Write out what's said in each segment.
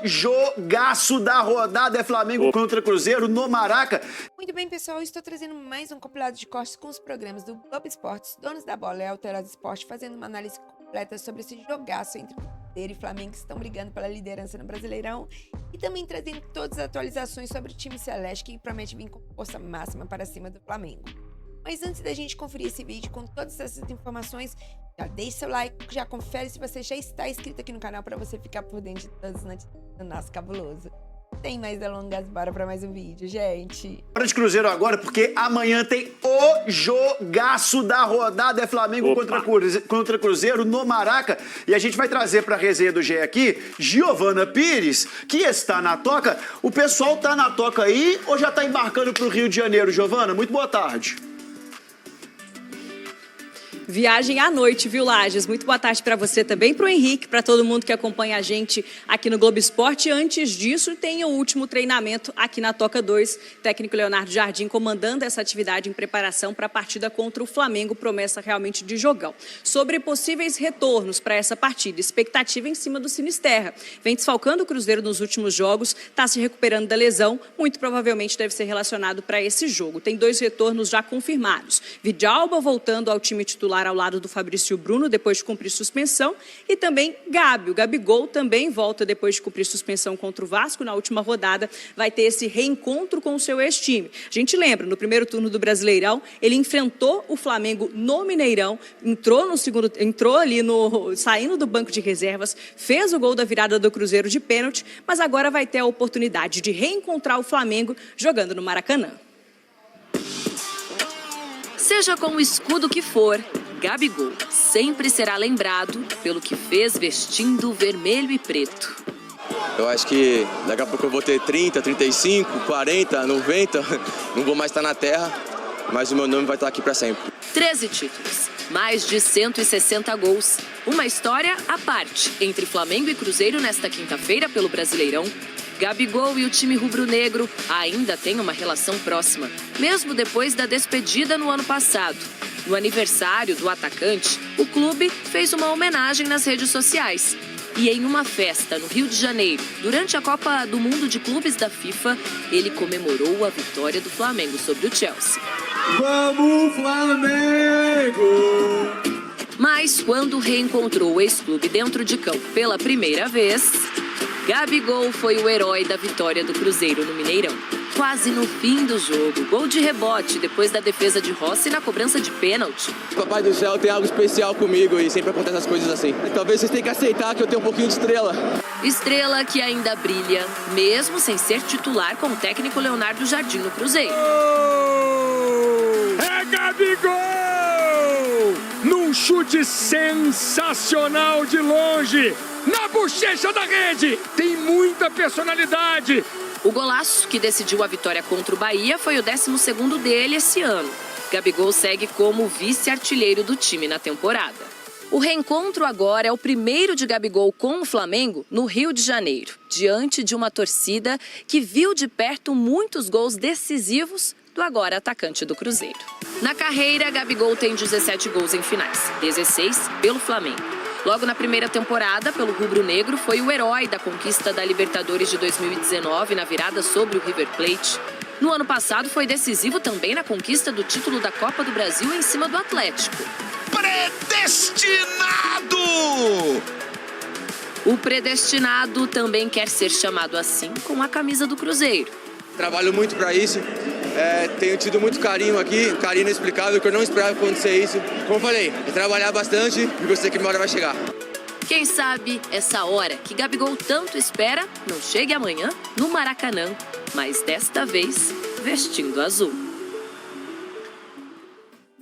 jogaço da rodada é Flamengo contra Cruzeiro no Maraca. Muito bem, pessoal, estou trazendo mais um compilado de cortes com os programas do Globo Esportes, Donos da Bola e Alterado Esporte, fazendo uma análise completa sobre esse jogaço entre Cruzeiro e Flamengo, que estão brigando pela liderança no Brasileirão, e também trazendo todas as atualizações sobre o time celeste, que promete vir com força máxima para cima do Flamengo. Mas antes da gente conferir esse vídeo com todas essas informações, já deixe seu like, já confere se você já está inscrito aqui no canal para você ficar por dentro de todas as notícias do nosso cabuloso. Sem mais delongas, bora para mais um vídeo, gente. Bora de Cruzeiro agora, porque amanhã tem o jogaço da rodada é Flamengo contra Cruzeiro no Maraca. E a gente vai trazer para a resenha do GE aqui, Giovana Pires, que está na toca. O pessoal tá na toca aí ou já tá embarcando para o Rio de Janeiro, Giovana? Muito boa tarde. Viagem à noite, viu, Lages? Muito boa tarde para você também, para o Henrique, para todo mundo que acompanha a gente aqui no Globo Esporte. Antes disso, tem o último treinamento aqui na Toca 2. Técnico Leonardo Jardim comandando essa atividade em preparação para a partida contra o Flamengo, promessa realmente de jogão. Sobre possíveis retornos para essa partida, expectativa em cima do Sinisterra. Vem desfalcando o Cruzeiro nos últimos jogos, está se recuperando da lesão, muito provavelmente deve ser relacionado para esse jogo. Tem 2 retornos já confirmados. Vidalba voltando ao time titular ao lado do Fabrício Bruno, depois de cumprir suspensão, e também Gabi. O Gabigol também volta depois de cumprir suspensão contra o Vasco. Na última rodada vai ter esse reencontro com o seu ex-time. A gente lembra, no primeiro turno do Brasileirão, ele enfrentou o Flamengo no Mineirão, saindo do banco de reservas, fez o gol da virada do Cruzeiro de pênalti, mas agora vai ter a oportunidade de reencontrar o Flamengo jogando no Maracanã. Seja com o escudo que for, Gabigol sempre será lembrado pelo que fez vestindo vermelho e preto. Eu acho que daqui a pouco eu vou ter 30, 35, 40, 90, não vou mais estar na terra, mas o meu nome vai estar aqui para sempre. 13 títulos, mais de 160 gols, uma história à parte entre Flamengo e Cruzeiro nesta quinta-feira pelo Brasileirão. Gabigol e o time rubro-negro ainda têm uma relação próxima, mesmo depois da despedida no ano passado. No aniversário do atacante, o clube fez uma homenagem nas redes sociais. E em uma festa no Rio de Janeiro, durante a Copa do Mundo de Clubes da FIFA, ele comemorou a vitória do Flamengo sobre o Chelsea. Vamos, Flamengo! Mas quando reencontrou o ex-clube dentro de campo pela primeira vez, Gabigol foi o herói da vitória do Cruzeiro no Mineirão. Quase no fim do jogo, gol de rebote depois da defesa de Rossi na cobrança de pênalti. Papai do céu tem algo especial comigo e sempre acontecem as coisas assim. Talvez vocês tenham que aceitar que eu tenho um pouquinho de estrela. Estrela que ainda brilha, mesmo sem ser titular com o técnico Leonardo Jardim no Cruzeiro. É Gabigol! Num chute sensacional de longe, na bochecha da rede, tem muita personalidade. O golaço que decidiu a vitória contra o Bahia foi o 12º dele esse ano. Gabigol segue como vice-artilheiro do time na temporada. O reencontro agora é o primeiro de Gabigol com o Flamengo no Rio de Janeiro, diante de uma torcida que viu de perto muitos gols decisivos do agora atacante do Cruzeiro. Na carreira, Gabigol tem 17 gols em finais, 16 pelo Flamengo. Logo na primeira temporada, pelo rubro-negro, foi o herói da conquista da Libertadores de 2019 na virada sobre o River Plate. No ano passado, foi decisivo também na conquista do título da Copa do Brasil em cima do Atlético. Predestinado! O predestinado também quer ser chamado assim com a camisa do Cruzeiro. Trabalho muito para isso. Tenho tido muito carinho aqui, carinho inexplicável, que eu não esperava acontecer isso. Como eu falei, trabalhar bastante e você que uma hora vai chegar. Quem sabe essa hora que Gabigol tanto espera não chegue amanhã no Maracanã, mas desta vez vestindo azul.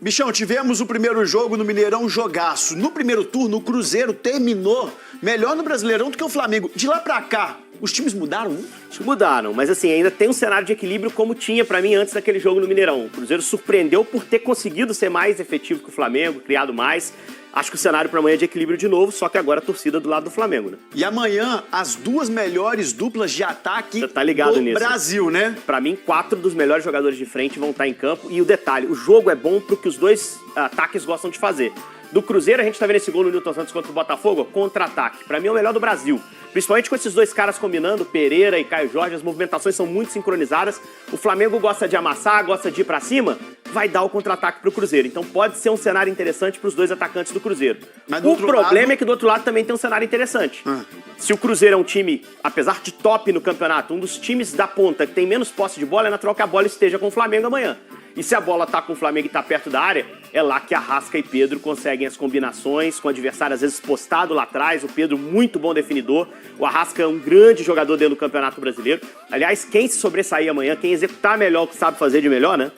Bichão, tivemos o primeiro jogo no Mineirão, jogaço. No primeiro turno, o Cruzeiro terminou melhor no Brasileirão do que o Flamengo. De lá pra cá, os times mudaram? Mudaram, mas assim, ainda tem um cenário de equilíbrio como tinha pra mim antes daquele jogo no Mineirão. O Cruzeiro surpreendeu por ter conseguido ser mais efetivo que o Flamengo, criado mais. Acho que o cenário para amanhã é de equilíbrio de novo, só que agora a torcida do lado do Flamengo, né? E amanhã, as 2 melhores duplas de ataque do Brasil, né? Para mim, 4 dos melhores jogadores de frente vão estar em campo. E o detalhe, o jogo é bom pro que os 2 ataques gostam de fazer. Do Cruzeiro, a gente tá vendo esse gol no Newton Santos contra o Botafogo, contra-ataque. Pra mim é o melhor do Brasil. Principalmente com esses dois caras combinando, Pereira e Caio Jorge, as movimentações são muito sincronizadas. O Flamengo gosta de amassar, gosta de ir pra cima, vai dar o contra-ataque pro Cruzeiro. Então pode ser um cenário interessante pros dois atacantes do Cruzeiro. O problema é que do outro lado também tem um cenário interessante. Se o Cruzeiro é um time, apesar de top no campeonato, um dos times da ponta que tem menos posse de bola, é natural que a bola esteja com o Flamengo amanhã. E se a bola tá com o Flamengo e tá perto da área, é lá que Arrasca e Pedro conseguem as combinações, com o adversário às vezes postado lá atrás, o Pedro muito bom definidor, o Arrasca é um grande jogador dentro do Campeonato Brasileiro. Aliás, quem se sobressair amanhã, quem executar melhor o que sabe fazer de melhor, né,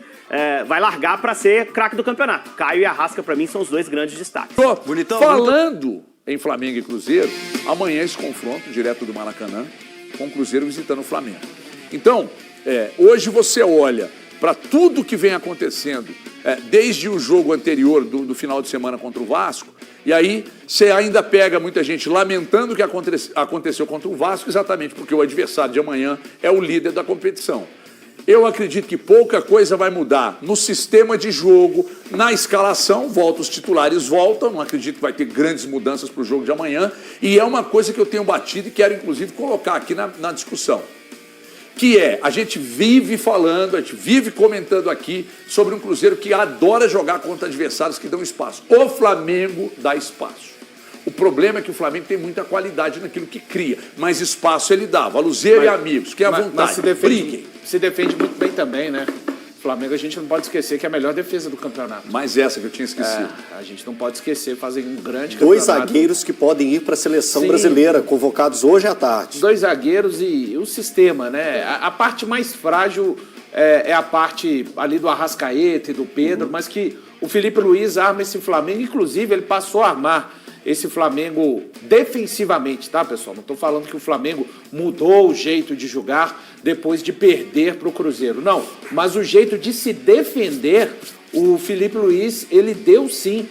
vai largar pra ser craque do campeonato. Caio e Arrasca, pra mim, são os dois grandes destaques. Bonitão, falando em Flamengo e Cruzeiro, amanhã esse confronto direto do Maracanã, com o Cruzeiro visitando o Flamengo. Então, hoje você olha para tudo que vem acontecendo, desde o jogo anterior do final de semana contra o Vasco, e aí você ainda pega muita gente lamentando o que aconteceu contra o Vasco, exatamente porque o adversário de amanhã é o líder da competição. Eu acredito que pouca coisa vai mudar no sistema de jogo, na escalação, os titulares voltam, não acredito que vai ter grandes mudanças para o jogo de amanhã, e é uma coisa que eu tenho batido e quero, inclusive, colocar aqui na discussão. Que a gente vive falando, a gente vive comentando aqui sobre um Cruzeiro que adora jogar contra adversários que dão espaço. O Flamengo dá espaço. O problema é que o Flamengo tem muita qualidade naquilo que cria, mas espaço ele dá. Valuzeiro e amigos, que é à vontade, mas se defende muito bem também, né? O Flamengo a gente não pode esquecer que é a melhor defesa do campeonato. Mas essa que eu tinha esquecido. A gente não pode esquecer, fazem um grande Dois campeonato. zagueiros que podem ir para a seleção brasileira, convocados hoje à tarde. Dois zagueiros e o sistema, né? A parte mais frágil é a parte ali do Arrascaeta e do Pedro, mas que o Felipe Luiz arma esse Flamengo, inclusive ele passou a armar esse Flamengo defensivamente, tá, pessoal? Não estou falando que o Flamengo mudou o jeito de jogar depois de perder para o Cruzeiro, não. Mas o jeito de se defender, o Felipe Luiz, ele deu sim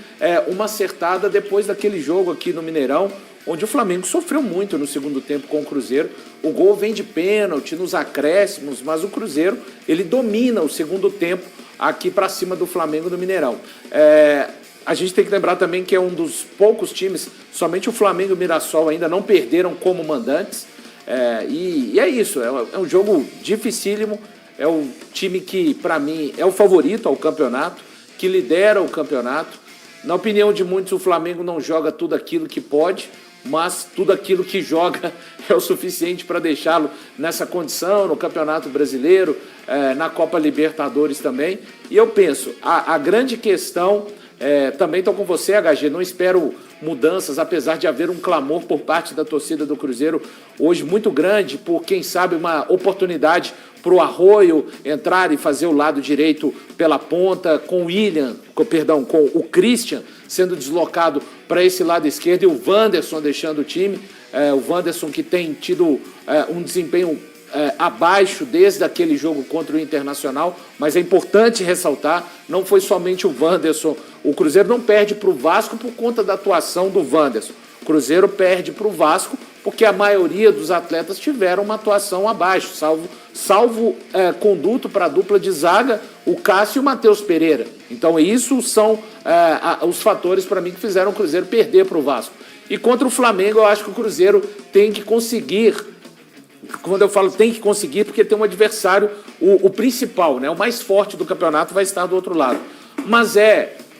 uma acertada depois daquele jogo aqui no Mineirão, onde o Flamengo sofreu muito no segundo tempo com o Cruzeiro. O gol vem de pênalti, nos acréscimos, mas o Cruzeiro, ele domina o segundo tempo aqui para cima do Flamengo no Mineirão. A gente tem que lembrar também que é um dos poucos times, somente o Flamengo e o Mirassol ainda não perderam como mandantes. E é isso, é um jogo dificílimo, é o time que, para mim, é o favorito ao campeonato, que lidera o campeonato. Na opinião de muitos, o Flamengo não joga tudo aquilo que pode, mas tudo aquilo que joga é o suficiente para deixá-lo nessa condição, no Campeonato Brasileiro, na Copa Libertadores também. E eu penso, a grande questão... também estou com você, HG, não espero mudanças, apesar de haver um clamor por parte da torcida do Cruzeiro hoje muito grande, por quem sabe uma oportunidade para o Arroio entrar e fazer o lado direito pela ponta, com o Christian sendo deslocado para esse lado esquerdo e o Wanderson deixando o time, o Wanderson que tem tido um desempenho abaixo desde aquele jogo contra o Internacional, mas é importante ressaltar, não foi somente o Wanderson. O Cruzeiro não perde para o Vasco por conta da atuação do Wanderson. O Cruzeiro perde para o Vasco porque a maioria dos atletas tiveram uma atuação abaixo, salvo conduto para a dupla de zaga, o Cássio e o Matheus Pereira. Então isso são os fatores para mim que fizeram o Cruzeiro perder para o Vasco. E contra o Flamengo eu acho que o Cruzeiro tem que conseguir. Quando eu falo tem que conseguir, porque tem um adversário, o principal, né, o mais forte do campeonato vai estar do outro lado. Mas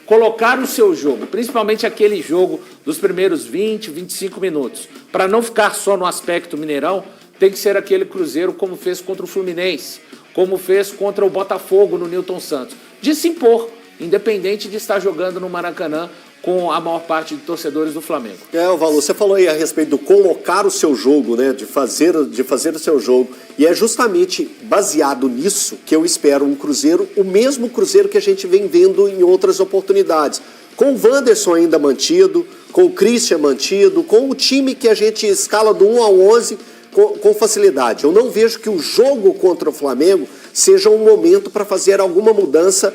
colocar o seu jogo, principalmente aquele jogo dos primeiros 20, 25 minutos, para não ficar só no aspecto Mineirão, tem que ser aquele Cruzeiro como fez contra o Fluminense, como fez contra o Botafogo no Newton Santos, de se impor, independente de estar jogando no Maracanã, com a maior parte de torcedores do Flamengo. Valor, você falou aí a respeito do colocar o seu jogo, né, de fazer o seu jogo, e é justamente baseado nisso que eu espero um Cruzeiro, o mesmo Cruzeiro que a gente vem vendo em outras oportunidades, com o Wanderson ainda mantido, com o Christian mantido, com o time que a gente escala do 1 ao 11 com facilidade. Eu não vejo que o jogo contra o Flamengo seja um momento para fazer alguma mudança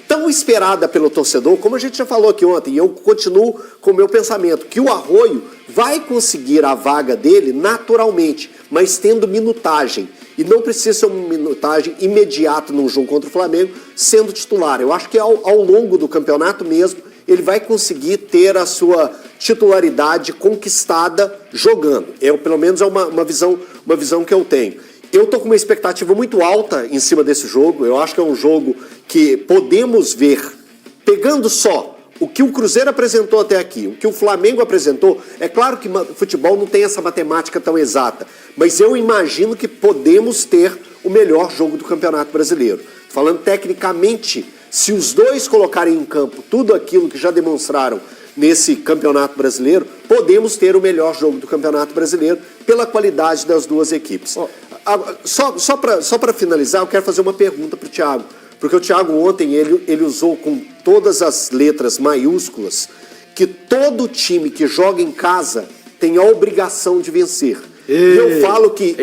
tão esperada pelo torcedor, como a gente já falou aqui ontem, e eu continuo com o meu pensamento, que o Arroio vai conseguir a vaga dele naturalmente, mas tendo minutagem. E não precisa ser uma minutagem imediata num jogo contra o Flamengo, sendo titular. Eu acho que ao longo do campeonato mesmo, ele vai conseguir ter a sua titularidade conquistada jogando. Pelo menos é uma visão que eu tenho. Eu tô com uma expectativa muito alta em cima desse jogo. Eu acho que é um jogo que podemos ver, pegando só o que o Cruzeiro apresentou até aqui, o que o Flamengo apresentou. É claro que futebol não tem essa matemática tão exata, mas eu imagino que podemos ter o melhor jogo do Campeonato Brasileiro. Falando tecnicamente, se os dois colocarem em campo tudo aquilo que já demonstraram nesse Campeonato Brasileiro, podemos ter o melhor jogo do Campeonato Brasileiro pela qualidade das duas equipes. Só para finalizar, eu quero fazer uma pergunta para o Thiago, porque o Thiago ontem ele usou com todas as letras maiúsculas que todo time que joga em casa tem a obrigação de vencer. E eu falo que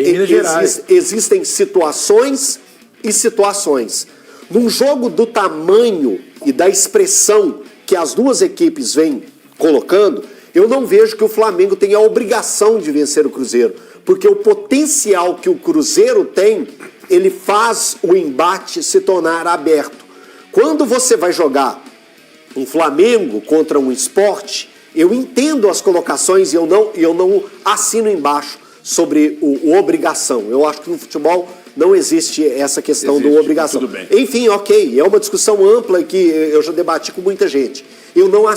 existem situações e situações. Num jogo do tamanho e da expressão que as duas equipes vêm colocando, eu não vejo que o Flamengo tenha a obrigação de vencer o Cruzeiro, porque o potencial que o Cruzeiro tem, ele faz o embate se tornar aberto. Quando você vai jogar um Flamengo contra um Sport, eu entendo as colocações e eu não assino embaixo sobre o obrigação. Eu acho que no futebol não existe essa questão do obrigação. Tudo bem. Enfim, ok, é uma discussão ampla que eu já debati com muita gente. Eu não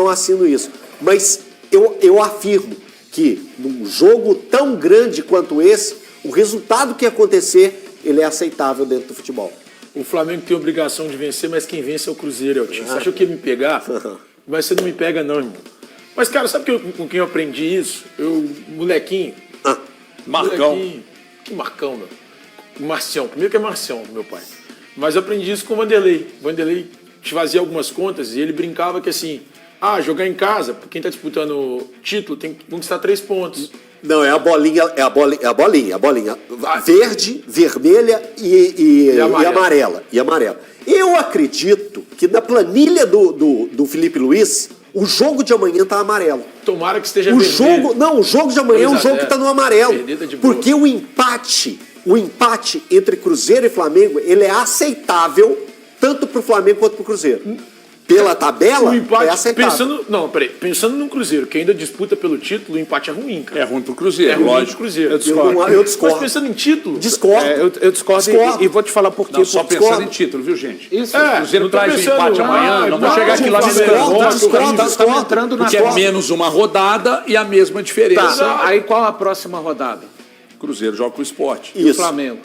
assino isso. Mas eu afirmo que num jogo tão grande quanto esse, o resultado que acontecer, ele é aceitável dentro do futebol. O Flamengo tem obrigação de vencer, mas quem vence é o Cruzeiro, Eltinho. Você achou que ia me pegar? Mas você não me pega não, irmão. Mas, cara, sabe com quem eu aprendi isso? Molequinho. Marcão. Molequinho. Que Marcão, meu? Marcião. Primeiro que é Marcião, meu pai. Mas eu aprendi isso com o Vanderlei. O Vanderlei fazia algumas contas e ele brincava que assim, jogar em casa, quem tá disputando título tem que conquistar 3 pontos. Não, é a bolinha. Verde, vermelha e amarela. Eu acredito que na planilha do Felipe Luiz, o jogo de amanhã tá amarelo. Tomara que esteja vermelho. O jogo de amanhã é um jogo que tá no amarelo. Porque o empate entre Cruzeiro e Flamengo, ele é aceitável tanto pro Flamengo quanto pro Cruzeiro. Pela tabela, o empate, é aceitável. Pensando no Cruzeiro, que ainda disputa pelo título, o empate é ruim, cara. É ruim pro Cruzeiro, é ruim lógico. Pro Cruzeiro. Eu discordo. Mas pensando em título... Discordo. Eu discordo. E vou te falar por quê. Não, só pensando em título, viu, gente? Isso. O Cruzeiro traz o empate amanhã, não vou chegar aqui lá Discordo. entrando na porque é menos uma rodada e a mesma diferença. Tá. Aí qual a próxima rodada? Cruzeiro joga com o Sport. E o Flamengo?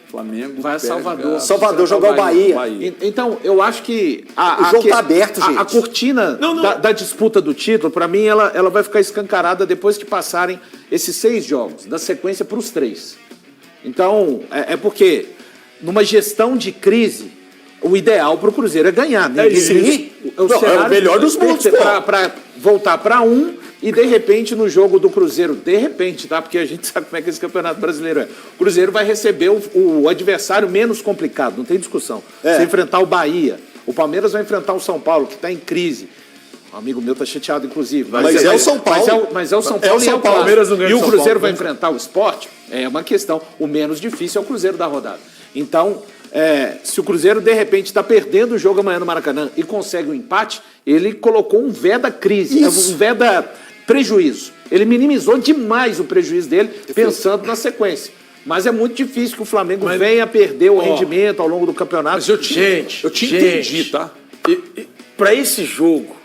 Flamengo vai a Salvador. Salvador jogar o Bahia. Então, eu acho que o jogo tá aberto, gente. A cortina da disputa do título, para mim, ela vai ficar escancarada depois que passarem esses 6 jogos, da sequência para os 3. Então, é porque numa gestão de crise, o ideal para o Cruzeiro é ganhar. Né? É o melhor dos mundos. Para voltar para 1. E, de repente, no jogo do Cruzeiro, de repente, tá? Porque a gente sabe como é que esse Campeonato Brasileiro é. O Cruzeiro vai receber o adversário menos complicado, não tem discussão. Você enfrentar o Bahia. O Palmeiras vai enfrentar o São Paulo, que está em crise. Um amigo meu está chateado, inclusive. Mas é o São Paulo. Mas é o São Paulo. É o São Paulo. E o Cruzeiro vai enfrentar o Sport. É uma questão. O menos difícil é o Cruzeiro da rodada. Então, se o Cruzeiro, de repente, está perdendo o jogo amanhã no Maracanã e consegue um empate, ele colocou um vé da crise. Isso. Um vé da prejuízo. Ele minimizou demais o prejuízo dele, pensando na sequência. Mas é muito difícil que o Flamengo venha a perder o rendimento ao longo do campeonato. Mas eu te entendi, tá? Para esse jogo,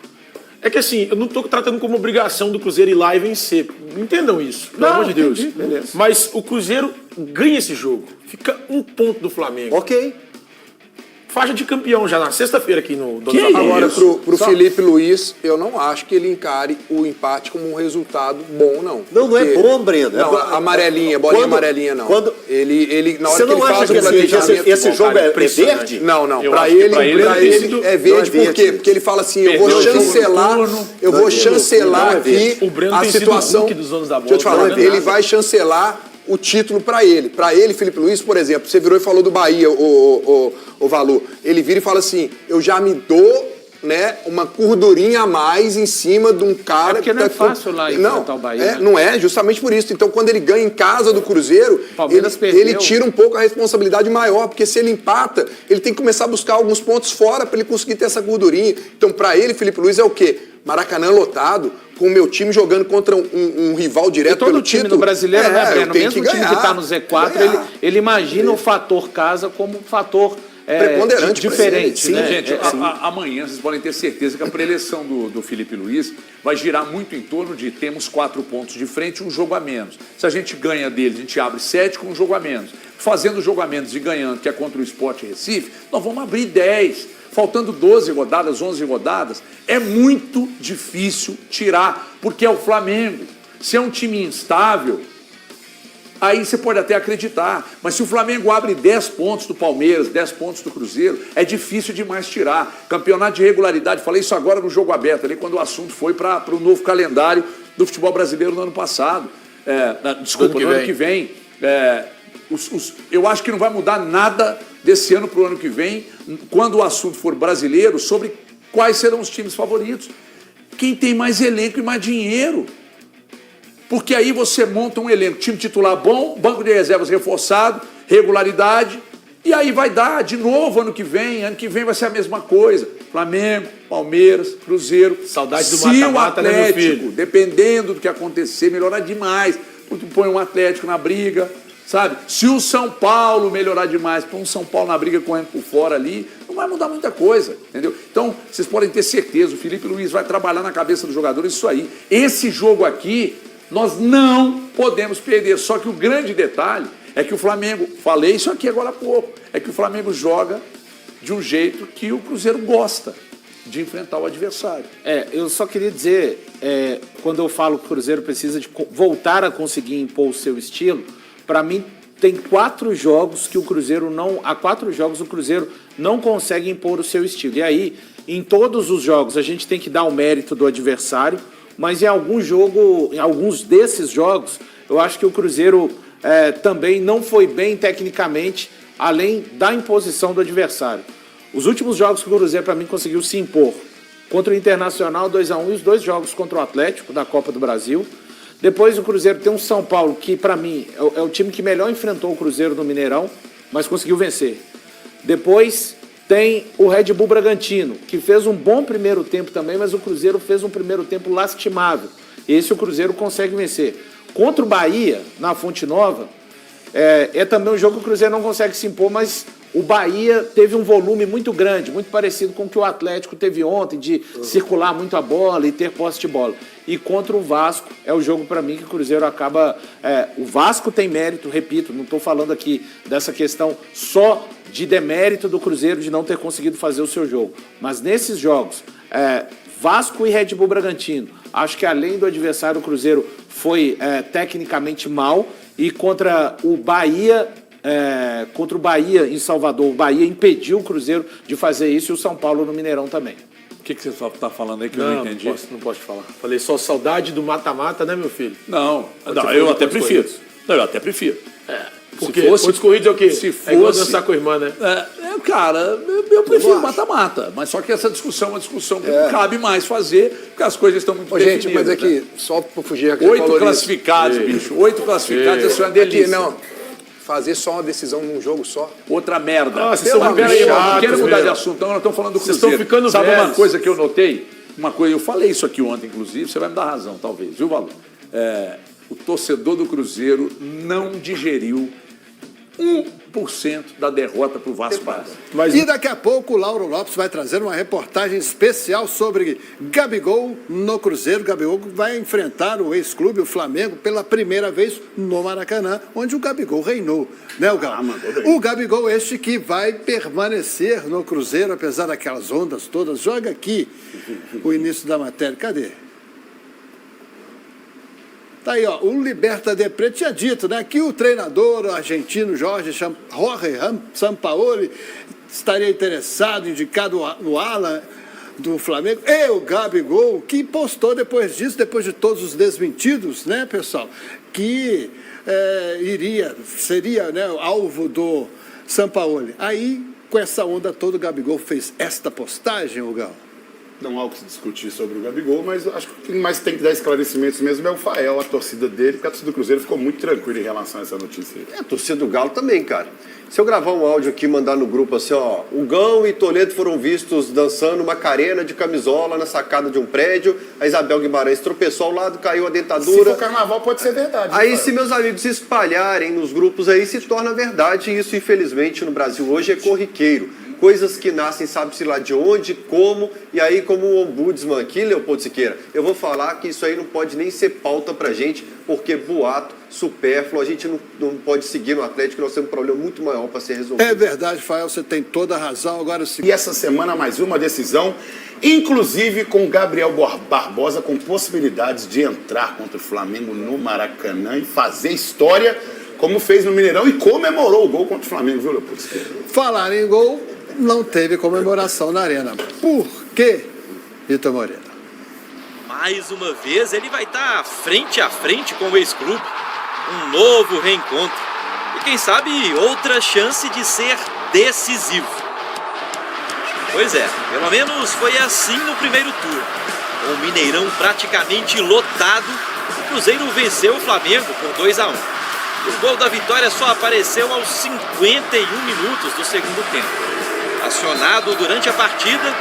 é que assim, eu não estou tratando como obrigação do Cruzeiro ir lá e vencer. Entendam isso, pelo amor de Deus. Beleza. Mas o Cruzeiro ganha esse jogo. Fica 1 ponto do Flamengo. Ok. Faixa de campeão já na sexta-feira aqui no Donos da Bola. Agora, pro Felipe Luiz, eu não acho que ele encare o empate como um resultado bom, não. Não é bom, Breno. Não, amarelinha, bolinha amarelinha, não. Ele, na hora você não acha que esse jogo é verde? Não. Pra ele é verde, por quê? Porque ele fala assim, eu vou chancelar aqui a situação. Deixa eu te falar, ele vai chancelar o título para ele. Para ele, Felipe Luiz, por exemplo, você virou e falou do Bahia, o Valu. Ele vira e fala assim, eu já me dou né, uma gordurinha a mais em cima de um cara... Porque não é fácil lá enfrentar o Bahia. Não é, justamente por isso. Então, quando ele ganha em casa do Cruzeiro, ele tira um pouco a responsabilidade maior, porque se ele empata, ele tem que começar a buscar alguns pontos fora para ele conseguir ter essa gordurinha. Então, para ele, Felipe Luiz é o quê? Maracanã lotado, com o meu time jogando contra um rival direto pelo título. Todo time no brasileiro, né, Breno? Mesmo o time que está no Z4, ele imagina o fator casa como um fator preponderante, diferente. Sim, né? gente, amanhã vocês podem ter certeza que a preleção do Felipe Luiz vai girar muito em torno de temos 4 pontos de frente, um jogo a menos. Se a gente ganha deles, a gente abre 7 com um jogo a menos. Fazendo jogo a menos e ganhando, que é contra o Sport Recife, nós vamos abrir 10. Faltando 12 rodadas, 11 rodadas, é muito difícil tirar, porque é o Flamengo. Se é um time instável, aí você pode até acreditar. Mas se o Flamengo abre 10 pontos do Palmeiras, 10 pontos do Cruzeiro, é difícil demais tirar. Campeonato de regularidade, falei isso agora no Jogo Aberto, ali quando o assunto foi para o novo calendário do futebol brasileiro no ano passado. Desculpa, no ano que vem. Eu acho que não vai mudar nada desse ano para o ano que vem, quando o assunto for brasileiro, sobre quais serão os times favoritos. Quem tem mais elenco e mais dinheiro. Porque aí você monta um elenco, time titular bom, banco de reservas reforçado, regularidade, e aí vai dar de novo ano que vem vai ser a mesma coisa. Flamengo, Palmeiras, Cruzeiro. Saudade do mata-mata, né, meu filho? Dependendo do que acontecer, melhorar demais. Porque põe um Atlético na briga, sabe? Se o São Paulo melhorar demais, põe um São Paulo na briga correndo por fora ali, não vai mudar muita coisa, entendeu? Então, vocês podem ter certeza, o Felipe Luiz vai trabalhar na cabeça dos jogadores isso aí. Esse jogo aqui, nós não podemos perder. Só que o grande detalhe é que o Flamengo, falei isso aqui agora há pouco, é que o Flamengo joga de um jeito que o Cruzeiro gosta de enfrentar o adversário. Eu só queria dizer, quando eu falo que o Cruzeiro precisa de voltar a conseguir impor o seu estilo, para mim tem 4 jogos que o Cruzeiro não... Há 4 jogos o Cruzeiro não consegue impor o seu estilo. E aí, em todos os jogos, a gente tem que dar o mérito do adversário, mas em alguns desses jogos, eu acho que o Cruzeiro também não foi bem tecnicamente, além da imposição do adversário. Os últimos jogos que o Cruzeiro, para mim, conseguiu se impor. Contra o Internacional, 2-1, e os 2 jogos contra o Atlético, da Copa do Brasil. Depois o Cruzeiro tem um São Paulo, que para mim é o time que melhor enfrentou o Cruzeiro no Mineirão, mas conseguiu vencer. Depois tem o Red Bull Bragantino, que fez um bom primeiro tempo também, mas o Cruzeiro fez um primeiro tempo lastimável. Esse o Cruzeiro consegue vencer. Contra o Bahia, na Fonte Nova, é também um jogo que o Cruzeiro não consegue se impor, mas o Bahia teve um volume muito grande, muito parecido com o que o Atlético teve ontem, de circular muito a bola e ter posse de bola. E contra o Vasco, é o jogo para mim que o Cruzeiro acaba... o Vasco tem mérito, repito, não estou falando aqui dessa questão só de demérito do Cruzeiro de não ter conseguido fazer o seu jogo. Mas nesses jogos, Vasco e Red Bull Bragantino, acho que além do adversário, o Cruzeiro foi tecnicamente mal, e contra o Bahia em Salvador, o Bahia impediu o Cruzeiro de fazer isso, e o São Paulo no Mineirão também. O que você está falando aí que eu não entendi? Não posso falar. Falei só saudade do mata-mata, né, meu filho? Não, eu até prefiro. Eu até prefiro. Porque pontos corridos é o quê? Se fosse, igual dançar com a irmã, né? Cara, eu prefiro mata-mata. Mas só que essa discussão é uma discussão que não cabe mais fazer, porque as coisas estão muito definidas. Gente, mas é que, só para fugir aqui... 8 classificados, bicho. 8 classificados, isso é uma delícia. Aqui, não. Fazer só uma decisão num jogo só. Outra merda. Vocês estão Peraí, não quero mudar de assunto, então nós estamos falando do Cruzeiro. Vocês estão ficando Sabe velhos. uma coisa que eu notei? Eu falei isso aqui ontem, inclusive, você vai me dar razão, talvez, viu, Valor? O torcedor do Cruzeiro não digeriu 1% da derrota para o Vasco. E daqui a pouco o Lauro Lopes vai trazer uma reportagem especial sobre Gabigol no Cruzeiro. Gabigol vai enfrentar o ex-clube, o Flamengo, pela primeira vez no Maracanã, onde o Gabigol reinou, né, o Gal? O Gabigol este que vai permanecer no Cruzeiro, apesar daquelas ondas todas. Joga aqui o início da matéria. Cadê? Tá aí, ó, o Liberta de Preto tinha dito, né, que o treinador argentino Jorge Sampaoli estaria interessado, indicado no ala do Flamengo, e o Gabigol, que postou depois disso, depois de todos os desmentidos, né, pessoal, que seria, né, alvo do Sampaoli. Aí, com essa onda toda, o Gabigol fez esta postagem, o Gal. Não há o que se discutir sobre o Gabigol, mas acho que quem mais tem que dar esclarecimentos mesmo é o Fael, a torcida dele, porque a torcida do Cruzeiro ficou muito tranquila em relação a essa notícia. A torcida do Galo também, cara. Se eu gravar um áudio aqui e mandar no grupo assim, ó, o Gão e Toledo foram vistos dançando Macarena de camisola na sacada de um prédio, a Isabel Guimarães tropeçou ao lado, caiu a dentadura. Se for carnaval, pode ser verdade. Aí, se meus amigos se espalharem nos grupos aí, se torna verdade. E isso, infelizmente, no Brasil hoje é corriqueiro. Coisas que nascem, sabe-se lá de onde, como, e aí como o ombudsman aqui, Leopoldo Siqueira, eu vou falar que isso aí não pode nem ser pauta pra gente, porque boato, supérfluo, a gente não pode seguir no Atlético, nós temos um problema muito maior para ser resolvido. É verdade, Fael, você tem toda a razão. Agora sim. E essa semana mais uma decisão, inclusive com Gabriel Barbosa com possibilidades de entrar contra o Flamengo no Maracanã e fazer história, como fez no Mineirão e comemorou o gol contra o Flamengo, viu, Leopoldo Siqueira? Falar em gol, não teve comemoração na Arena. Por quê, Vitor Moreira? Mais uma vez, ele vai estar frente a frente com o ex-clube. Um novo reencontro. E quem sabe, outra chance de ser decisivo. Pois é, pelo menos foi assim no primeiro turno. Com o Mineirão praticamente lotado, o Cruzeiro venceu o Flamengo por 2-1. O gol da vitória só apareceu aos 51 minutos do segundo tempo. Acionado durante a partida,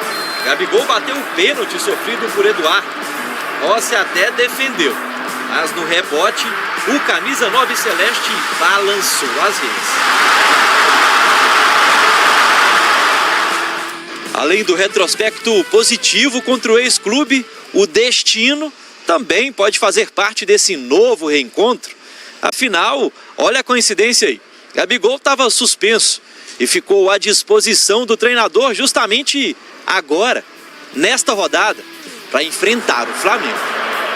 Gabigol bateu o pênalti sofrido por Eduardo. Rossi até defendeu, mas no rebote, o camisa 9 celeste balançou as redes. Além do retrospecto positivo contra o ex-clube, o destino também pode fazer parte desse novo reencontro. Afinal, olha a coincidência aí, Gabigol estava suspenso e ficou à disposição do treinador justamente agora, nesta rodada, para enfrentar o Flamengo.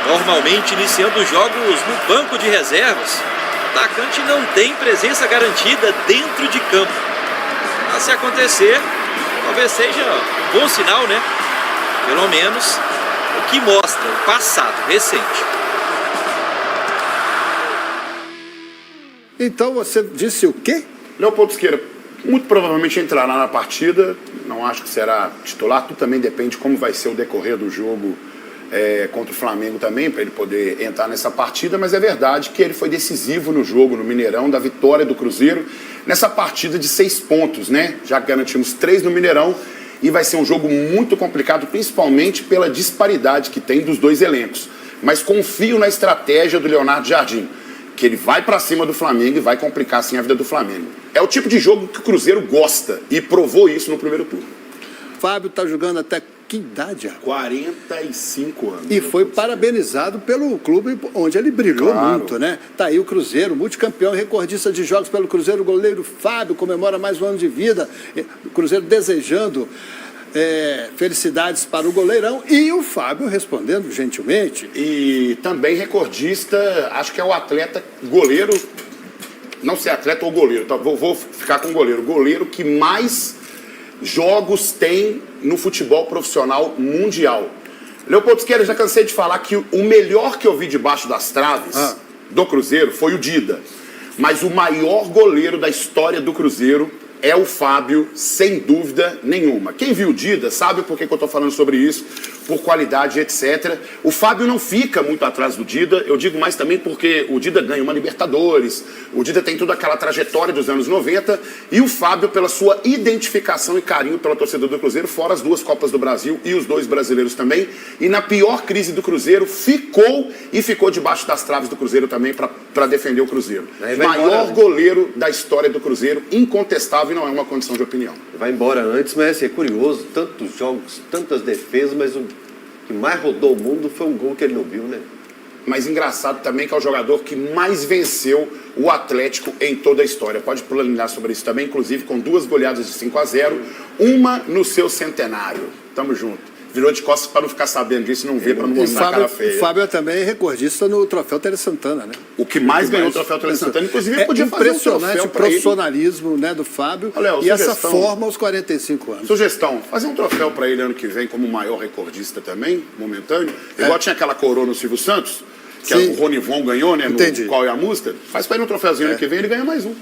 Normalmente iniciando os jogos no banco de reservas, o atacante não tem presença garantida dentro de campo. Mas se acontecer, talvez seja um bom sinal, né? Pelo menos o que mostra o passado recente. Então você disse o quê? Leopoldo Siqueira muito provavelmente entrará na partida, não acho que será titular, tudo também depende de como vai ser o decorrer do jogo contra o Flamengo também, para ele poder entrar nessa partida, mas é verdade que ele foi decisivo no jogo, no Mineirão, da vitória do Cruzeiro, nessa partida de 6 pontos, né? Já garantimos 3 no Mineirão, e vai ser um jogo muito complicado, principalmente pela disparidade que tem dos dois elencos. Mas confio na estratégia do Leonardo Jardim, que ele vai para cima do Flamengo e vai complicar assim a vida do Flamengo. É o tipo de jogo que o Cruzeiro gosta e provou isso no primeiro turno. Fábio está jogando até que idade? 45 anos. E foi parabenizado pelo clube onde ele brilhou muito, né? Tá aí o Cruzeiro, multicampeão, recordista de jogos pelo Cruzeiro, o goleiro Fábio comemora mais um ano de vida. O Cruzeiro desejando felicidades para o goleirão e o Fábio respondendo gentilmente. E também recordista, acho que é o atleta goleiro, não sei atleta ou goleiro, tá? Vou ficar com goleiro. Goleiro que mais jogos tem no futebol profissional mundial. Leopoldo Siqueira, já cansei de falar que o melhor que eu vi debaixo das traves do Cruzeiro foi o Dida. Mas o maior goleiro da história do Cruzeiro é o Fábio, sem dúvida nenhuma. Quem viu o Dida sabe por que eu estou falando sobre isso, por qualidade, etc. O Fábio não fica muito atrás do Dida, eu digo mais também porque o Dida ganha uma Libertadores, o Dida tem toda aquela trajetória dos anos 90, e o Fábio, pela sua identificação e carinho pela torcida do Cruzeiro, fora as 2 Copas do Brasil e os 2 brasileiros também, e na pior crise do Cruzeiro, ficou debaixo das traves do Cruzeiro também para defender o Cruzeiro. Maior goleiro da história do Cruzeiro, incontestável, não é uma condição de opinião. Vai embora antes, mas é curioso, tantos jogos, tantas defesas, mas o que mais rodou o mundo foi um gol que ele não viu, né? Mas engraçado também que é o jogador que mais venceu o Atlético em toda a história. Pode planejar sobre isso também, inclusive com 2 goleadas de 5-0, uma no seu centenário. Tamo junto. Virou de costas para não ficar sabendo disso e não ver, para não mostrar a cara feia. O Fábio é também recordista no troféu Tele Santana, né? O que mais ganhou o troféu Tele Santana, inclusive podia fazer um troféu para ele. Impressionante o profissionalismo, né, do Fábio e essa forma aos 45 anos. Sugestão, fazer um troféu para ele ano que vem como o maior recordista também, momentâneo. Igual tinha aquela coroa no Silvio Santos, que o Ronivon ganhou, né? No Qual é a Música. Faz para ele um troféuzinho ano que vem, ele ganha mais um.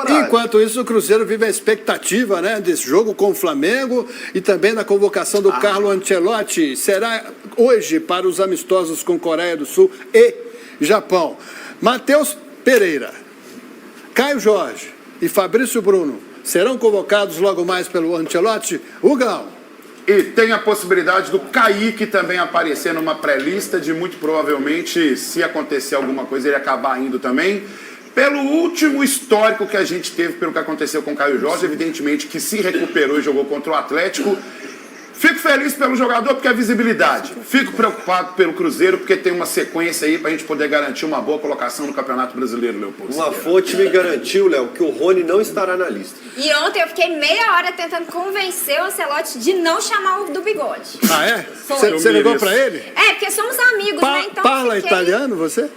Enquanto isso, o Cruzeiro vive a expectativa, né, desse jogo com o Flamengo e também na convocação do Carlo Ancelotti. Será hoje para os amistosos com Coreia do Sul e Japão. Matheus Pereira, Caio Jorge e Fabrício Bruno serão convocados logo mais pelo Ancelotti? Hugão. E tem a possibilidade do Kaique também aparecer numa pré-lista, de muito provavelmente, se acontecer alguma coisa, ele acabar indo também. Pelo último histórico que a gente teve, pelo que aconteceu com o Caio Jorge, evidentemente que se recuperou e jogou contra o Atlético. Fico feliz pelo jogador porque é visibilidade. Fico preocupado pelo Cruzeiro porque tem uma sequência aí pra gente poder garantir uma boa colocação no Campeonato Brasileiro, Leopoldo. Uma fonte me garantiu, Léo, que o Rony não estará na lista. E ontem eu fiquei meia hora tentando convencer o Ancelotti de não chamar o do Bigode. Ah, é? Você ligou pra ele? É, porque somos amigos, né? Então Fala italiano, você?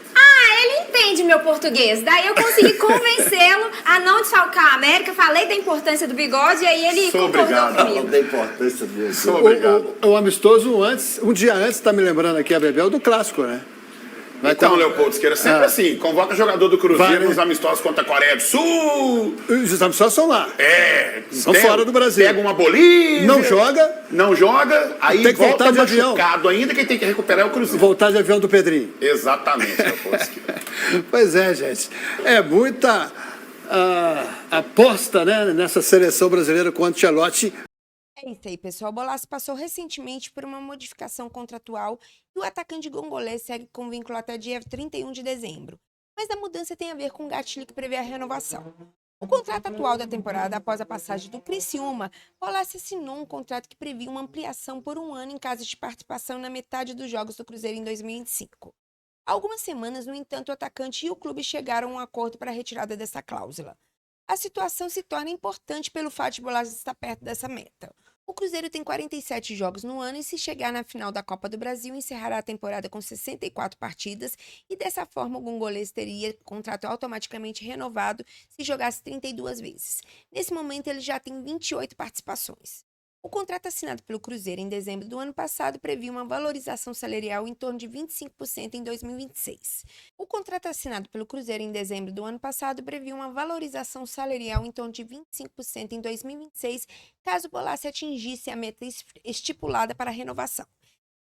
Ele entende meu português. Daí eu consegui convencê-lo a não desfalcar a América. Falei da importância do Bigode e aí ele concordou comigo. Da importância do O amistoso antes, um dia antes, tá me lembrando aqui a Bebel do clássico, né? Então, Leopoldo, que era sempre assim, convoca jogador do Cruzeiro nos amistosos contra a Coreia do Sul. Os amistosos são lá. São fora do Brasil. Pega uma Bolívia. Não joga, aí tem que volta voltar de avião. machucado ainda, quem tem que recuperar é o Cruzeiro. Voltar de avião do Pedrinho. Exatamente, Leopoldo. Pois é, gente. É muita aposta, né, nessa seleção brasileira com o Ancelotti. É isso aí, pessoal. O Bolassi passou recentemente por uma modificação contratual e o atacante gongolês segue com vínculo até dia 31 de dezembro. Mas a mudança tem a ver com o gatilho que prevê a renovação. O contrato atual da temporada, após a passagem do Criciúma, Bolassi assinou um contrato que previa uma ampliação por 1 ano em caso de participação na metade dos jogos do Cruzeiro em 2025. Há algumas semanas, no entanto, o atacante e o clube chegaram a um acordo para a retirada dessa cláusula. A situação se torna importante pelo fato de Bolassi estar perto dessa meta. O Cruzeiro tem 47 jogos no ano e, se chegar na final da Copa do Brasil, encerrará a temporada com 64 partidas e, dessa forma, o gongolês teria contrato automaticamente renovado se jogasse 32 vezes. Nesse momento, ele já tem 28 participações. O contrato assinado pelo Cruzeiro em dezembro do ano passado previa uma valorização salarial em torno de 25% em 2026. O contrato assinado pelo Cruzeiro em dezembro do ano passado previa uma valorização salarial em torno de 25% em 2026, caso o Bolassi atingisse a meta estipulada para a renovação.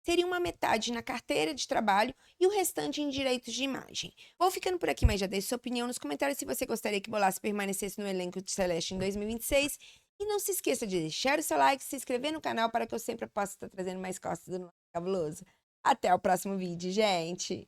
Seria uma metade na carteira de trabalho e o restante em direitos de imagem. Vou ficando por aqui, mas já deixe sua opinião nos comentários se você gostaria que Bolassi permanecesse no elenco de Celeste em 2026. E não se esqueça de deixar o seu like, se inscrever no canal para que eu sempre possa estar trazendo mais costas do nosso cabuloso. Até o próximo vídeo, gente!